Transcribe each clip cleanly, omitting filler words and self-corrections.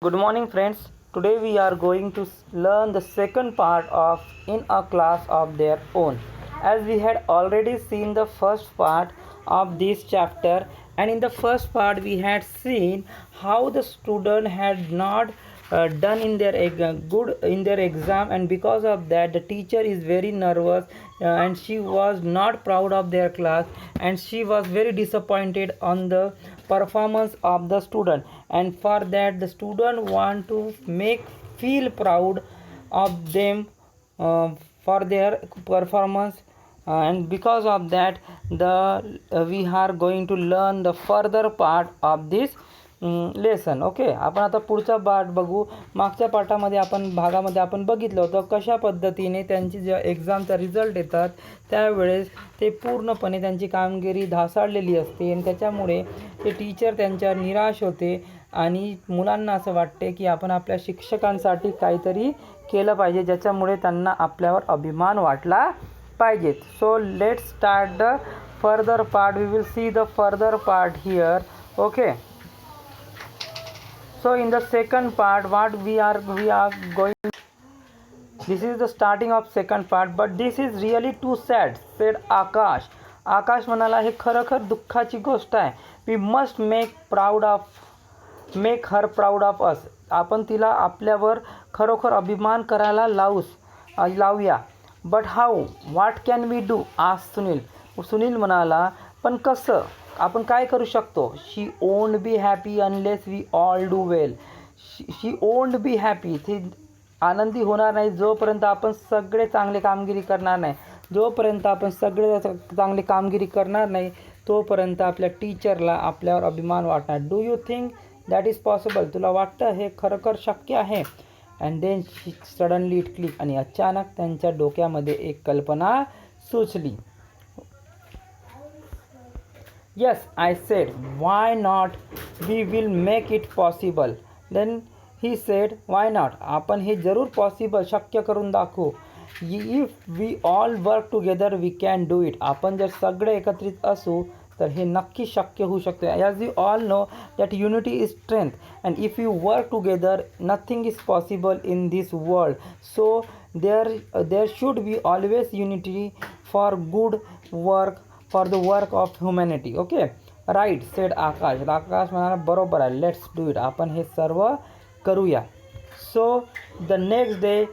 Good morning, friends. Today we are going to learn the second part of In a Class of Their Own. As we had already seen the first part of this chapter, and in the first part we had seen how the student had not done in their good in their exam, and because of that the teacher is very nervous, and she was not proud of their class, and she was very disappointed on the performance of the student, and for that the student want to make feel proud of them uh, for their performance, and because of that the we are going to learn the further part of this lesson. Okay, आपण आता पुढचा part बघू. मागच्या पाठामध्ये भागामध्ये आपण बघितलं होतं कशा पद्धतीने त्यांची जेव्हा एक्झामचा रिझल्ट येतात त्यावेळेस ते पूर्णपणे त्यांची कामगिरी ढासळलेली असते, आणि त्याच्यामुळे ते टीचर त्यांच्यावर निराश होते आणि मुलांना असं वाटते की आपण आपल्या शिक्षकांसाठी काहीतरी केलं पाहिजे ज्याच्यामुळे त्यांना आपल्यावर अभिमान वाटला पाहिजे. So let's start the further part. We will see the further part here. Okay. So in the second part what we are going, this is the starting of second part, but this is really too sad, said Akash. आकाश म्हणाला हे खरोखर दुःखाची गोष्ट आहे. We must make her proud of us. आपण तिला आपल्यावर खरोखर अभिमान करायला लावूया. But how? What can we do? asked Sunil. Sunil म्हणाला पण कसं, आपण काय करू शकतो. She won't be happy unless we all do well. She won't be happy, ती आनंदी होणार नाही जोपर्यंत आपण सगळे चांगले कामगिरी करणार नाही. जोपर्यंत आपण सगळे चांगली कामगिरी करणार नाही तोपर्यंत आपल्या टीचरला आपल्यावर अभिमान वाटणार. Do you think that is possible? तुला वाटतं हे खरोखर शक्य आहे? And then she suddenly it click, आणि अचानक त्यांच्या डोक्यामध्ये एक कल्पना सुचली. Yes, I said, why not? We will make it possible. Then he said, why not? आपण हे जरूर पॉसिबल शक्य करून दाखवू. If we all work together, we can do it. आपण जर सगळे एकत्रित असू तर हे नक्की शक्य होऊ शकते. As you all know that unity is strength, and if you work together, nothing is possible in this world. So there should be always unity for good work, for the work of humanity. Okay, right, said आकाश. आकाश म्हणाला बरोबर आहे, let's do it. आपण हे सर्व करूया. So the next day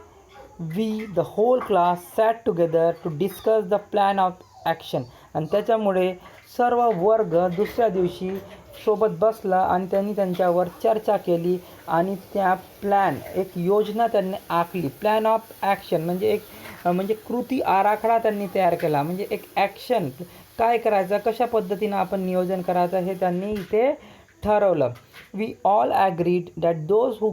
the whole class sat together to discuss the plan of action. आणि त्याच्यामुळे सर्व वर्ग दुसऱ्या दिवशी सोबत बसला आणि त्यांनी त्यांच्यावर चर्चा केली, आणि त्या एक योजना त्यांनी आखली. प्लॅन ऑफ ॲक्शन म्हणजे कृती आराखडा त्यांनी तयार केला. म्हणजे एक ॲक्शन काय करायचं, कशा पद्धतीनं आपण नियोजन करायचं हे त्यांनी इथे ठरवलं. We all agreed that those who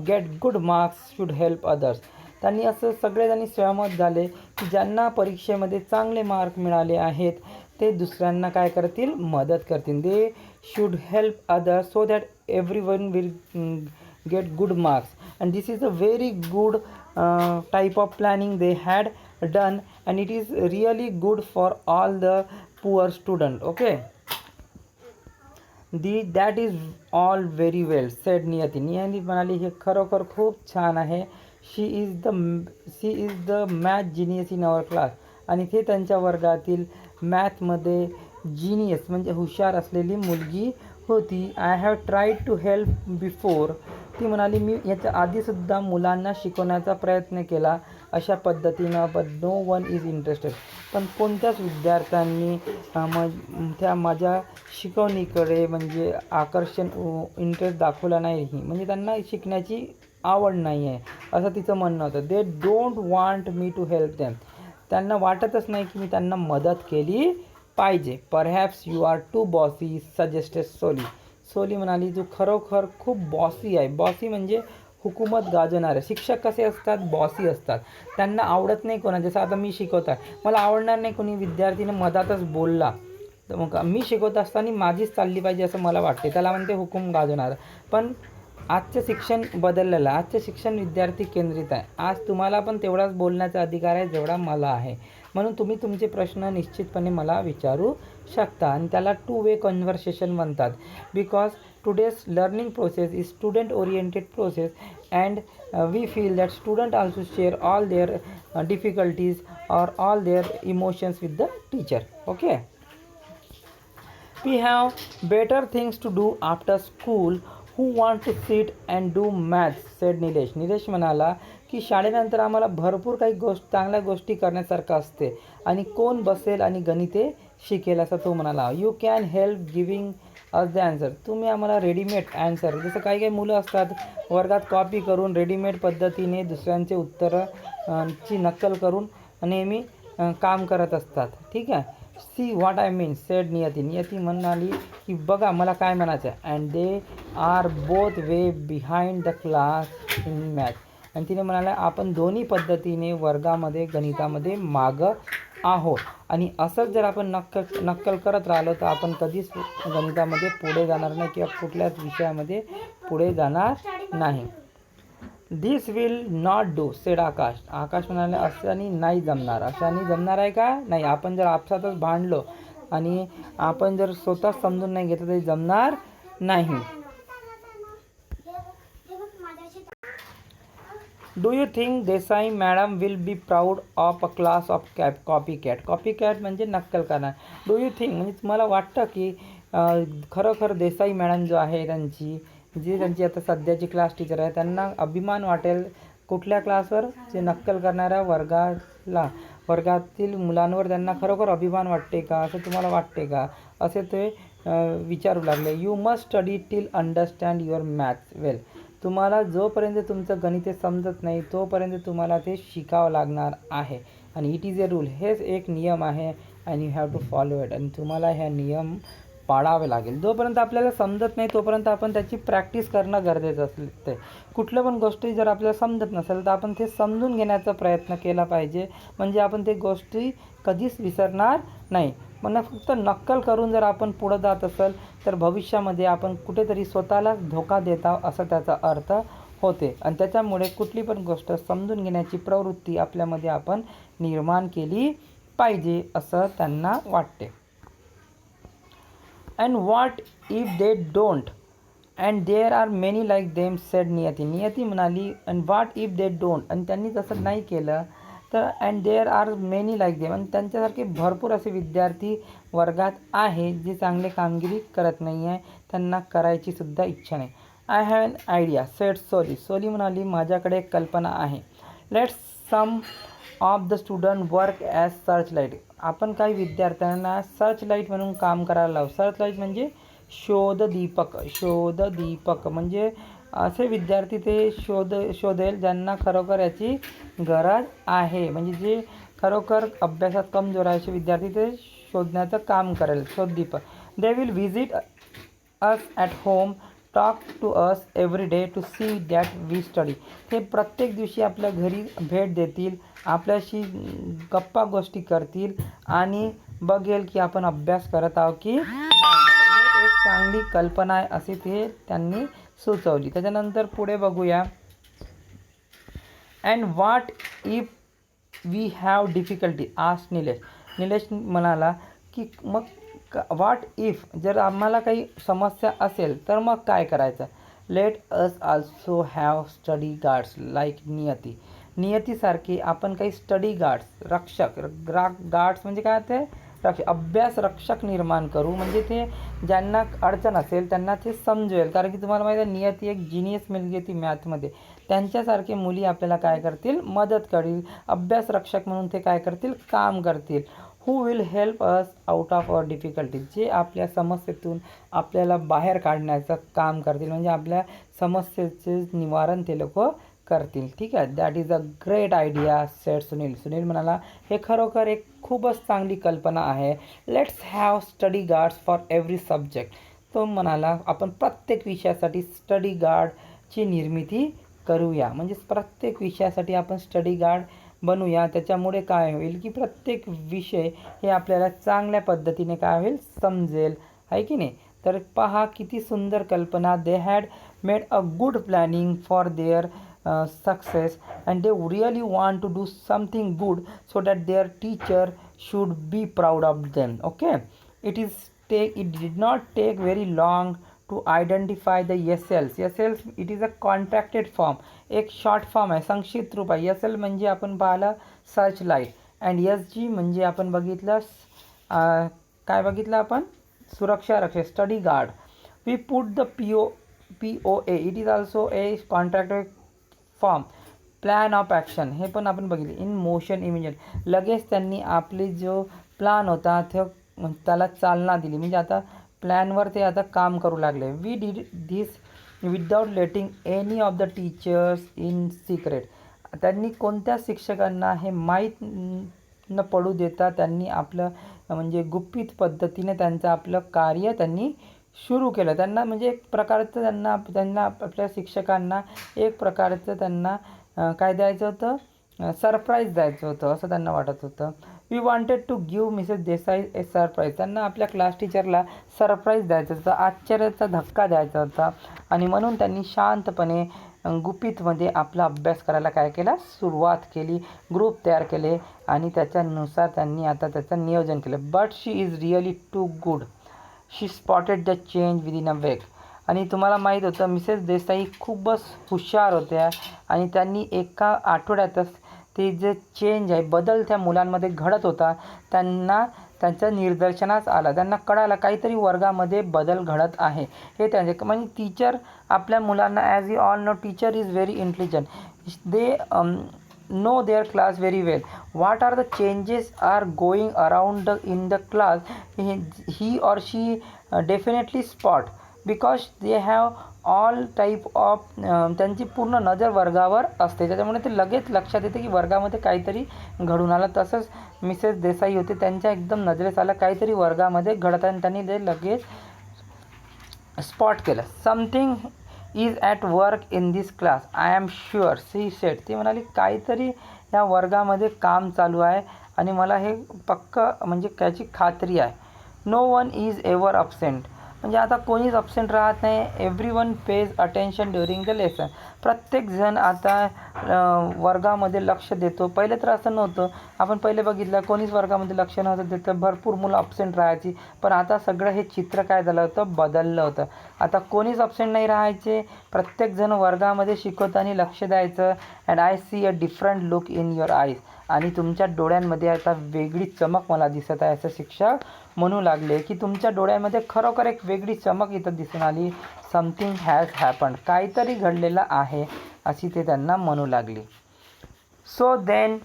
get good marks should help others. त्यांनी असं सगळेजणी सहमत झाले की ज्यांना परीक्षेमध्ये चांगले मार्क मिळाले आहेत ते दुसऱ्यांना काय करतील, मदत करतील. They should help others so that everyone will get good marks. And this is a very good type of planning they had done, and it is really good for all the poor student. Okay, that is all very well, said Niyati. Niyati म्हणाली हे खरोखर खूप छान आहे. She is the math genius in our class. आणि ते त्यांच्या वर्गातील मॅथमध्ये जिनियस म्हणजे हुशार असलेली मुलगी होती. I have tried to help before. ती म्हणाली मी याच्या आधीसुद्धा मुलांना शिकवण्याचा प्रयत्न केला अशा पद्धतीनं, but no one is interested. पण कोणत्याच विद्यार्थ्यांनी त्या माझ्या शिकवणीकडे म्हणजे इंटरेस्ट दाखवला नाही, म्हणजे त्यांना शिकण्याची आवड नाही आहे असं तिचं म्हणणं होतं. They don't want me to help them. त्यांना वाटतच नाही की मी त्यांना मदत केली पाहिजे. Perhaps you are too bossy, suggested Soli. Soli म्हणाली तू खरोखर खूप बॉसी आहे. बॉसी म्हणजे हुकूमत गाजवणारे. शिक्षक कसे असतात, बॉसी असतात. त्यांना आवडत नाही कोणा, जसं आता मी शिकवत आहे, मला आवडणार नाही कोणी विद्यार्थीने मधातच बोलला तर मग मी शिकवत असताना माझीच चालली पाहिजे असं मला वाटते, त्याला म्हणते हुकूम गाजवणार. पण आजचं शिक्षण बदललेलं आहे. आजचं शिक्षण विद्यार्थी केंद्रित आहे. आज तुम्हाला पण तेवढाच बोलण्याचा अधिकार आहे जेवढा मला आहे. म्हणून तुम्ही तुमचे प्रश्न निश्चितपणे मला विचारू शकता आणि त्याला टू वे कन्व्हर्सेशन म्हणतात. Because today's learning process is student oriented process, and we feel that student also share all their difficulties or all their emotions with the teacher. Okay, we have better things to do after school. Who want to sit and do maths, said Nilesh. Nilesh म्हणाला की शाळेनंतर आम्हाला भरपूर काही चांगल्या गोष्टी करण्यासारखं असते आणि कोण बसेल आणि गणिते शिकेल, असं तो म्हणाला. You can help giving us the answer. तुम्ही आम्हाला रेडीमेड आन्सर, जसं काही काही मुलं असतात वर्गात कॉपी करून रेडीमेड पद्धतीने दुसऱ्यांचे उत्तरं ची नक्कल करून नेहमी काम करत असतात. ठीक आहे. See what I mean, said Niyati. Niyati म्हणाली की बघा मला काय म्हणायचं आहे. And they are both way behind the class in math. आणि तिने म्हणाला आपण दोन्ही पद्धतीने वर्गामध्ये गणितामध्ये मागं आहोत आणि असंच जर आपण नक्कल करत राहिलो तर आपण कधीच गणितामध्ये पुढे जाणार नाही किंवा कुठल्याच विषयामध्ये पुढे जाणार नाही. दिस विल नॉट डू, सेड आकाश. आकाश म्हणाले अशाने नाही जमणार. अशाने जमणार आहे का? नाही. आपण जर आपसातच भांडलो आणि आपण जर स्वतःच समजून नाही घेतलं तरी जमणार नाही. Do you think Desai madam will be proud of a class of copy cat. Copy cat म्हणजे नक्कल करणार. डू यू थिंक म्हणजे मला वाटतं की खरोखर देसाई मॅडम जो आहे त्यांची आता सध्याची क्लास टीचर आहे त्यांना अभिमान वाटेल कुठल्या क्लासवर, जे नक्कल करणाऱ्या वर्गातील मुलांवर त्यांना खरोखर अभिमान वाटते का, असं तुम्हाला वाटते का, असे ते विचारू लागले. You must study till understand your maths well. तुम्हाला जोपर्यंत तुमचं गणित समजत नाही तोपर्यंत तुम्हाला ते शिकावं लागणार आहे आणि इट इज अ रूल. हेच एक नियम आहे and you have to follow it. आणि तुम्हाला ह्या नियम पाळावे लागेल. जोपर्यंत आपल्याला समजत नाही तोपर्यंत आपण त्याची प्रॅक्टिस करणं गरजेचं असते. कुठल्या पण गोष्टी जर आपल्याला समजत नसेल तर आपण ते समजून घेण्याचा प्रयत्न केला पाहिजे, म्हणजे आपण ते गोष्टी कधीच विसरणार नाही. पण फक्त नक्कल करून जर आपण पुढं जात असेल तर भविष्यामध्ये आपण कुठेतरी स्वतःला धोका देता असं त्याचा अर्थ होते आणि त्याच्यामुळे कुठली पण गोष्ट समजून घेण्याची प्रवृत्ती आपल्यामध्ये आपण निर्माण केली पाहिजे असं त्यांना वाटते. And what if they don't and there are many like them, said Niyati. Niyati म्हणाली and what if they don't, आणि त्यांनी तसं नाही केलं तर and there are many like them, आणि त्यांच्यासारखे भरपूर असे विद्यार्थी वर्गात आहे जे चांगले कामगिरी करत नाही आहे, त्यांना करायची सुद्धा इच्छा नाही. I have an idea, said Soli. Soli म्हणाली माझ्याकडे एक कल्पना आहे. Let's some of the student work as search light. आपण काही विद्यार्थ्यांना सर्च लाईट म्हणून काम करायला लावू. सर्च लाईट म्हणजे शोधदीपक. शोधदीपक म्हणजे असे विद्यार्थी ते शोधेल ज्यांना खरोखर याची गरज आहे, म्हणजे जे खरोखर अभ्यासात कमजोर आहे असे विद्यार्थी ते शोधण्याचं काम करेल. शोधदीपक. They will visit us at home, talk to us every day to see that we study. ते प्रत्येक दिवशी आपल्या घरी भेट देतील, आपल्याशी गप्पा गोष्टी करतील आणि बघेल की आपण अभ्यास करत आहोत की एक चांगली कल्पना आहे असे ते त्यांनी सुचवली. त्याच्यानंतर पुढे बघूया. And what if we have difficulty, asked Nilesh. Nilesh म्हणाला की मग व्हॉट इफ जर आम्हाला काही समस्या असेल तर मग काय करायचं. Let us also have study guards like Niyati. नियतीसारखी आपण काही स्टडी गार्ड्स, रक्षक, गार्ड्स म्हणजे काय ते अभ्यास रक्षक निर्माण करू, म्हणजे ते ज्यांना अडचण असेल त्यांना ते समजेल. कारण की तुम्हाला माहिती आहे नियती एक जिनियस मुलगी आहे ती मॅथमध्ये. त्यांच्यासारखे मुली आपल्याला काय करतील, मदत करतील. अभ्यास रक्षक म्हणून ते काय करतील, काम करतील. Who will help us out of our difficulties. जे आपल्या समस्येतून आपल्याला बाहेर काढण्याचं काम करतील, म्हणजे आपल्या समस्येचे निवारण ते लोक करतील. ठीक आहे. That is a great idea, sed Sunil. Sunil म्हणाला हे खरोखर एक खूपच चांगली कल्पना आहे. Let's have study guards for every subject. तो म्हणाला आपण प्रत्येक विषयासाठी स्टडी गार्डची निर्मिती करूया, म्हणजे प्रत्येक विषयासाठी आपण स्टडी गार्ड बनवूया. त्याच्यामुळे काय होईल की प्रत्येक विषय हे आपल्याला चांगल्या पद्धतीने काय होईल, समजेल, आहे की नाही. तर पहा किती सुंदर कल्पना. They had made a good planning for their success and they really want to do something good so that their teacher should be proud of them. Okay, it did not take very long to identify the SLs. SLs it is a contracted form, एक short form आहे, संक्षिप्त रूप आहे. SL म्हणजे आपण पाहिलं search light, and SG म्हणजे आपण बघितलं काय बघितलं आपण, सुरक्षा रक्षक, study guard. We put the POA, it is also a contracted form, plan of action, हे पण आपण बघितले. इन मोशन इमिजिएट, लगेच त्यांनी आपली जो प्लॅन होता तो त्याला चालना दिली, म्हणजे आता प्लॅनवर ते आता काम करू लागले. We did this without letting any of the teachers in secret, त्यांनी कोणत्या शिक्षकांना हे माहीत न पडू देता त्यांनी आपलं म्हणजे गुपित पद्धतीने त्यांचं आपलं कार्य त्यांनी सुरू केलं. त्यांना म्हणजे एक प्रकारचं त्यांना आपल्या शिक्षकांना एक प्रकारचं त्यांना काय द्यायचं होतं, सरप्राईज द्यायचं होतं असं त्यांना वाटत होतं. We wanted to give Mrs Desai a surprise, त्यांना आपल्या क्लास टीचरला सरप्राईज द्यायचं होतं, आश्चर्याचा धक्का द्यायचा होता, आणि म्हणून त्यांनी शांतपणे गुपितमध्ये आपला अभ्यास करायला काय केला, सुरुवात केली. ग्रुप तयार केले आणि त्याच्यानुसार त्यांनी आता त्याचं नियोजन केलं. But she is really too good, she spotted the change within a week. आणि तुम्हाला माहीत होतं मिसेस देसाई खूपच हुशार होत्या, आणि त्यांनी एका आठवड्यातच ते जे चेंज आहे, बदल त्या मुलांमध्ये घडत होता, त्यांना त्यांच्या निदर्शनास आला. त्यांना कळालं काहीतरी वर्गामध्ये बदल घडत आहे. हे त्यांचे म्हणजे टीचर आपल्या मुलांना, as you all know, teacher is very intelligent, they know their class very well. What are the changes are going around in the class, he or she definitely spot, because they have all type of त्यांची पूर्ण नजर वर्गावर असते, त्याच्यामुळे ते लगेच लक्षात येते की वर्गामध्ये काहीतरी घडून आलं. तसंच मिसेस देसाई होते, त्यांच्या एकदम नजरेस आलं काहीतरी वर्गामध्ये घडत आहे, आणि त्यांनी ते लगेच स्पॉट केलं. Something is at work in this class, I am sure, she said. ती म्हणाली काहीतरी या वर्गामध्ये काम चालू आहे, आणि मला हे पक्का म्हणजे त्याची खात्री आहे. No one is ever absent, म्हणजे आता कोणीच अब्सेंट राहत नाही. Everyone pays attention during the lesson, प्रत्येकजण आता वर्गामध्ये लक्ष देतो. पहिले तर असं नव्हतं, आपण पहिले बघितलं कोणीच वर्गामध्ये लक्ष नव्हतं देतं, भरपूर मुलं अब्सेंट राहायची. पण आता सगळं हे चित्र काय झालं होतं, बदललं होतं. आता कोणीच अब्सेंट नाही राहायचे, प्रत्येकजण वर्गामध्ये शिकवताना लक्ष द्यायचं. And I see a different look in your eyes, आणि तुमच्या डोळ्यांमध्ये आता वेगळी चमक मला दिसत आहे, असं शिक्षक म्हणू लागले की तुमच्या डोळ्यामध्ये खरोखर एक वेगळी चमक इथं दिसून आली. समथिंग हॅज हॅपन्ड, काहीतरी घडलेलं आहे, अशी ते त्यांना म्हणू लागली. So then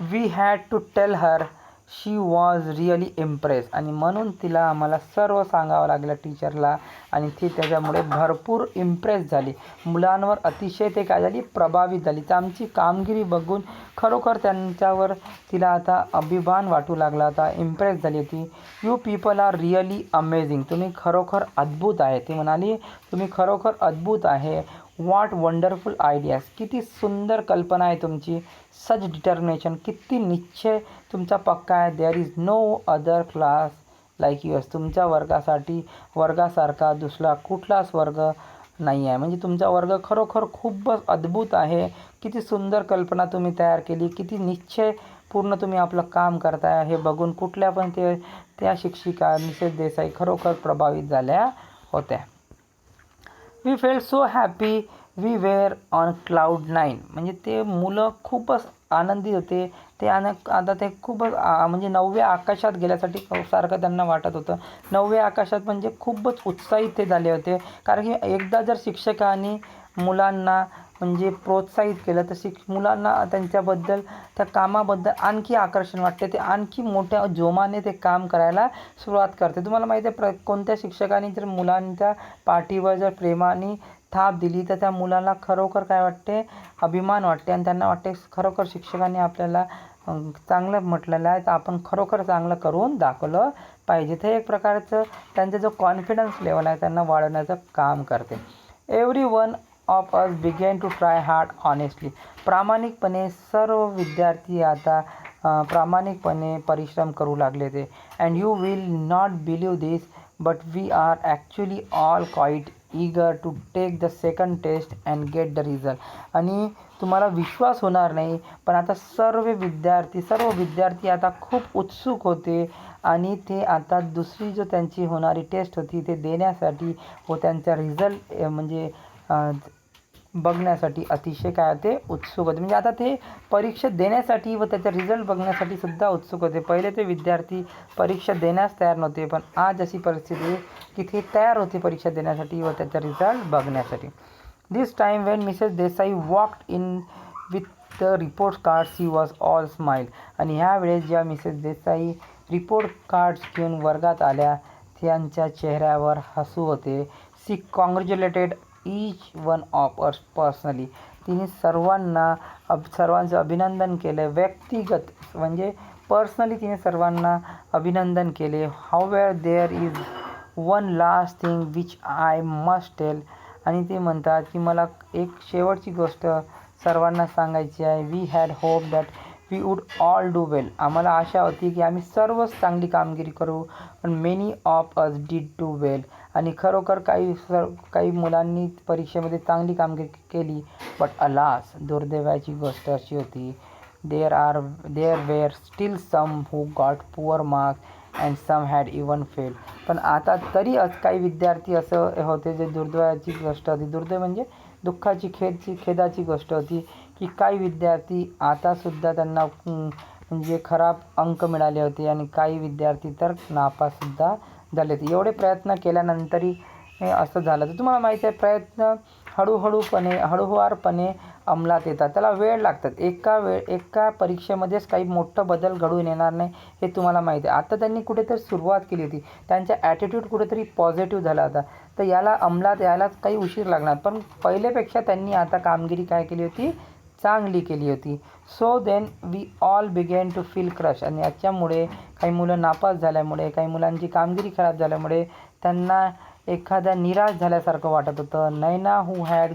we had to tell her she was really impress, आणि म्हणून तिला आम्हाला सर्व सांगावं लागलं टीचरला, आणि ती त्याच्यामुळे भरपूर इम्प्रेस झाली. मुलांवर अतिशय ते काय झाली, प्रभावित झाली. तर आमची कामगिरी बघून खरोखर त्यांच्यावर तिला आता अभिमान वाटू लागला होता, इम्प्रेस झाली होती. You people are really amazing, तुम्ही खरोखर अद्भुत आहे. ती म्हणाली तुम्ही खरोखर अद्भुत आहे. व्हॉट वंडरफुल आयडियाज, किती सुंदर कल्पना आहे तुमची. सच डिटर्मिनेशन, किती निश्चय तुमचा पक्का आहे. There is no other class like yours, तुमच्या वर्गासारखा दुसरा कुठलाच वर्ग नाही आहे. म्हणजे तुमचा वर्ग खरोखर खूपच अद्भुत आहे. किती सुंदर कल्पना तुम्ही तयार केली, किती निश्चयपूर्ण तुम्ही आपलं काम करताय, हे बघून कुठल्या पण त्या शिक्षिका मिसेस देसाई खरोखर प्रभावित झाल्या होत्या. We felt so happy, we were on cloud 9, म्हणजे ते मुलं खूपच आनंदित होते. ते आता ते खूपच म्हणजे 9व्या आकाशात गेल्यासाठी सारखं त्यांना वाटत होतं. 9व्या आकाशात म्हणजे खूपच उत्साहित ते झाले होते, कारण की एकदा जर शिक्षकांनी मुलांना म्हणजे प्रोत्साहित केलं तर मुलांना त्यांच्याबद्दल, त्या कामाबद्दल आणखी आकर्षण वाटते. ते आणखी मोठ्या जोमाने ते काम करायला सुरुवात करते. तुम्हाला माहिती आहे कोणत्या शिक्षकांनी जर मुलांच्या पाठीवर जर प्रेमाने थाप दिली तर त्या मुलांना खरोखर काय वाटते, अभिमान वाटते, आणि त्यांना वाटते खरोखर शिक्षकांनी आपल्याला चांगलं म्हटलेलं आहे, तर आपण खरोखर चांगलं करून दाखवलं पाहिजे. ते एक प्रकारचं त्यांचा जो कॉन्फिडन्स लेवल आहे त्यांना वाढवण्याचं काम करते. Every one of us began to try hard honestly, प्रामाणिकपणे सर्व विद्यार्थी आता प्रामाणिकपणे परिश्रम करू लागले ते. And you will not believe this, but we are actually all quite eager to take the second test and get the result. आणि तुम्हाला विश्वास होणार नाही, पण आता सर्व विद्यार्थी आता खूप उत्सुक होते आणि ते आता दुसरी जो त्यांची होणारी टेस्ट होती ते देण्यासाठी व त्यांचा रिझल्ट म्हणजे बघण्यासाठी अतिशय काय होते उत्सुक होते. म्हणजे आता ते परीक्षा देण्यासाठी व त्याचा रिझल्ट बघण्यासाठी सुद्धा उत्सुक होते. पहिले ते विद्यार्थी परीक्षा देण्यास तयार नव्हते, पण आज अशी परिस्थिती आहे की ते तयार होते परीक्षा देण्यासाठी व त्याचा रिझल्ट बघण्यासाठी. This time when Mrs Desai walked in with the report cards she was all smile. आणि ह्यावेळेस ज्या मिसेस देसाई रिपोर्ट कार्ड्स घेऊन वर्गात आल्या त्यांच्या चेहऱ्यावर हसू होते. She congratulated each one of us personally. तिने सर्वांचं अभिनंदन केलं. व्यक्तिगत म्हणजे पर्सनली तिने सर्वांना अभिनंदन केले. However there is one last thing which I must tell. आणि ते म्हणतात की मला एक शेवटची गोष्ट सर्वांना सांगायची आहे. We had hope that we would all do well. आम्हाला आशा होती की आम्ही सर्वच चांगली कामगिरी करू, पण many of us did do well. आणि खरोखर काही मुलांनी परीक्षेमध्ये चांगली कामगिरी केली, बट अलास दुर्दैवाची गोष्ट अशी होती there were still some who got poor marks and some had even fail. पण आता तरी काही विद्यार्थी असं होते जे दुर्दैवाची गोष्ट होती. दुर्दैव म्हणजे दुःखाची खेदाची गोष्ट होती की काही विद्यार्थी आतासुद्धा त्यांना म्हणजे खराब अंक मिळाले होते आणि काही विद्यार्थी तर नापाससुद्धा झाले होते. एवढे प्रयत्न केल्यानंतरही असं झालं. तर तुम्हाला माहिती आहे प्रयत्न हळूवारपणे अंमलात येतात, त्याला वेळ लागतात. एका परीक्षेमध्येच काही मोठं बदल घडून येणार नाही हे तुम्हाला माहिती आहे. आता त्यांनी कुठेतरी सुरुवात केली होती, त्यांचा ॲटिट्यूड कुठेतरी पॉझिटिव्ह झाला होता, तर याला अंमलात यायलाच काही उशीर लागणार. पण पहिल्यापेक्षा त्यांनी आता कामगिरी काय केली होती, चांगली केली होती. So then we all began to feel crush. आणि याच्यामुळे काही मुलं नापास झाल्यामुळे, काही मुलांची कामगिरी खराब झाल्यामुळे त्यांना एखाद्या निराश झाल्यासारखं वाटत होतं. Naina who had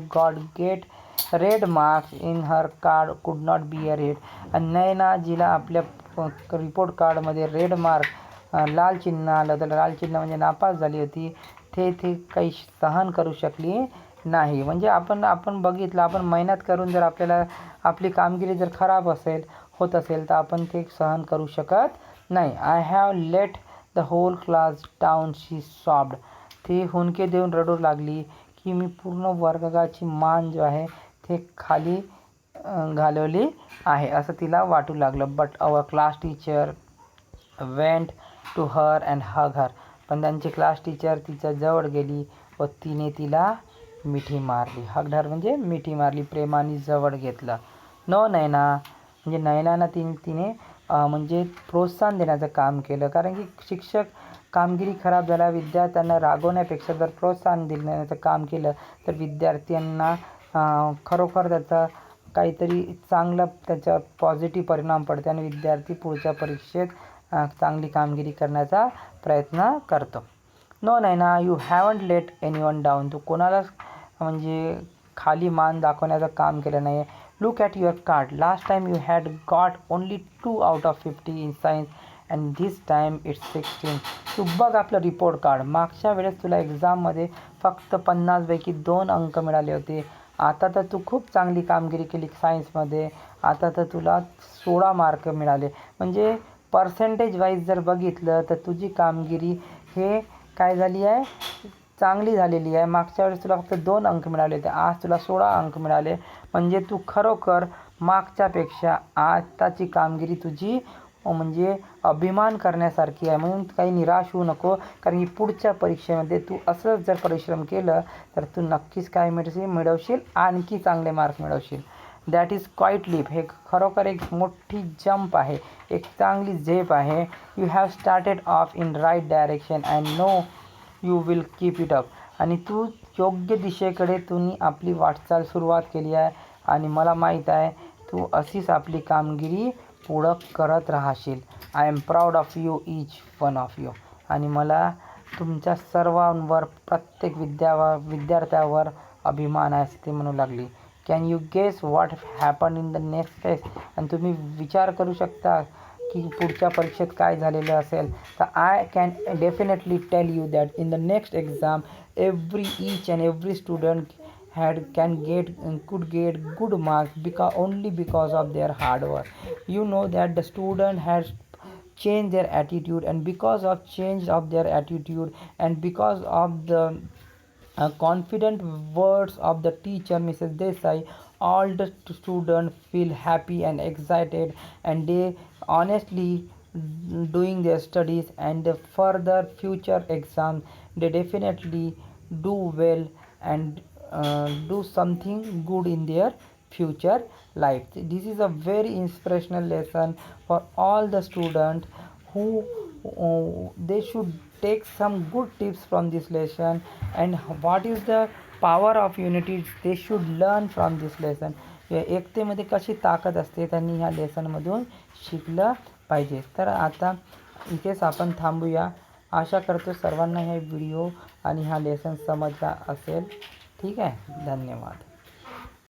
get red marks in her card could not bear it. आणि नैना जिला आपल्या रिपोर्ट कार्डमध्ये रेड मार्क लाल चिन्ह आलं होतं, लाल चिन्ह म्हणजे नापास झाली होती, ते काही सहन करू शकली नाही. म्हणजे आपण बघितलं, आपण मेहनत करून जर आपल्याला आपली कामगिरी जर खराब होत असेल तर आपण ते सहन करू शकत नाही. I have let the whole class down she sobbed. ती हुंदके देऊन रडू लागली की मी पूर्ण वर्गाची मान जो आहे ते खाली घालवली आहे असं तिला वाटू लागलं. But our class teacher went to her and hug her. पण त्यांची क्लास टीचर तिच्या जवळ गेली व तिने तिला मिठी मारली. हग हर म्हणजे मिठी मारली, प्रेमाने जवळ घेतलं. नो नैना म्हणजे नैनानं तिने म्हणजे प्रोत्साहन देण्याचं काम केलं. कारण की शिक्षक कामगिरी खराब झाल्या विद्यार्थ्यांना रागवण्यापेक्षा जर प्रोत्साहन देण्याचं काम केलं तर विद्यार्थ्यांना खरोखर त्याचा काहीतरी चांगला त्याच्यावर पॉझिटिव्ह परिणाम पडते आणि विद्यार्थी पुढच्या परीक्षेत चांगली कामगिरी करण्याचा प्रयत्न करतो. No Naina you haven't let anyone down. तू कोणालाच म्हणजे खाली मान दाखवण्याचं काम केलं नाही. Look at your card. Last time you had got only 2 out of 50 in science and this time it's 16. तू बघ आपलं रिपोर्ट कार्ड. मागच्या वेळेस तुला एक्झाममध्ये फक्त 50पैकी 2 अंक मिळाले होते. आता तर तू खूप चांगली कामगिरी केली सायन्समध्ये, आता तर तुला 16 मार्क मिळाले. म्हणजे पर्सेंटेज वाईज जर बघितलं तर तुझी कामगिरी हे काय झाली आहे, चांगली झालेली आहे. मागच्या वेळेस तुला फक्त 2 अंक मिळाले होते, आज तुला 16 अंक मिळाले. म्हणजे तू खरोखर मागच्यापेक्षा आताची कामगिरी तुझी म्हणजे अभिमान करण्यासारखी आहे. म्हणून काही निराश होऊ नको, कारण की पुढच्या परीक्षेमध्ये तू असंच जर परिश्रम केलं तर तू नक्कीच काय मिळवशील, आणखी चांगले मार्क मिळवशील. That is quite leap. हे खरोखर एक मोठी जंप आहे, एक चांगली झेप आहे. You have started off in right direction and no you will keep it up. आणि तू योग्य दिशेकडे तुम्ही आपली वाटचाल सुरुवात केली आहे आणि मला माहीत आहे तू अशीच आपली कामगिरी पुढं करत राहशील. I am proud of you each one of you. आणि मला तुमच्या सर्वांवर प्रत्येक विद्यार्थ्यावर अभिमान आहे असं ते म्हणू लागली. Can you guess what happen in the next phase. आणि तुम्ही विचार करू शकता की पुढच्या परीक्षेत काय झालेलं असेल. तर I can definitely tell you that in the next exam each and every student could get good marks only because of their hard work. You know that the student has changed their attitude, and because of change of their attitude and because of the confident words of the teacher Mrs. Desai, all the students feel happy and excited, and they honestly doing their studies, and the further future exam they definitely do well and do something good in their future life. This is a very inspirational lesson for all the students who they should take some good tips from this lesson, and what is the power of unity they should learn from this lesson. एकतेमध्ये कशी ताकद असते त्यांनी ह्या लेसनमधून शिकलं पाहिजे. तर आता इथेच आपण थांबूया. आशा करतो सर्वांना हे व्हिडिओ आणि हा लेसन समजला असेल. ठीक आहे, धन्यवाद.